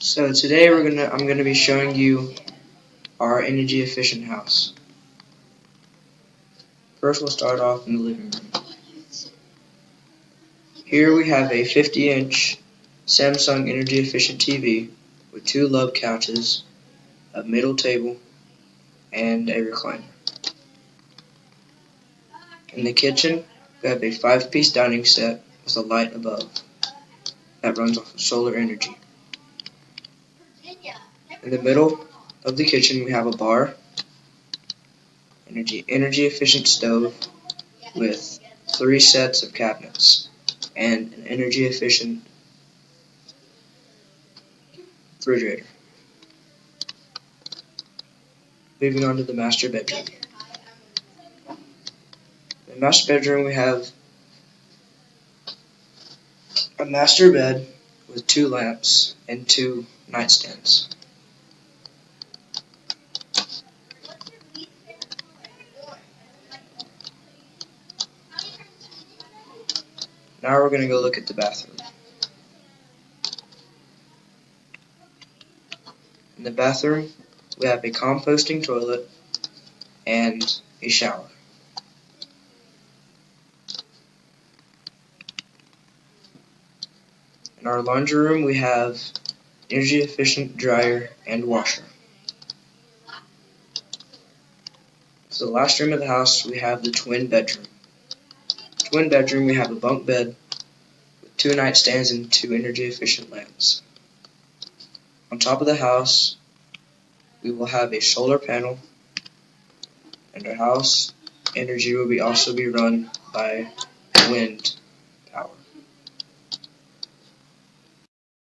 So today I'm gonna be showing you our energy efficient house. First we'll start off in the living room. Here we have a 50-inch Samsung energy efficient TV with two love couches, a middle table, and a recliner. In the kitchen we have a 5-piece dining set with a light above that runs off of solar energy. In the middle of the kitchen we have a bar, energy efficient stove with 3 sets of cabinets, and an energy efficient refrigerator. Moving on to the master bedroom. In the master bedroom we have a master bed with 2 lamps and 2 nightstands. Now we're going to go look at the bathroom. In the bathroom we have a composting toilet and a shower. In our laundry room we have energy efficient dryer and washer. For the last room of the house we have the twin bedroom. Twin bedroom we have a bunk bed with 2 nightstands and 2 energy efficient lamps. On top of the house we will have a solar panel, and our house energy will also be run by wind.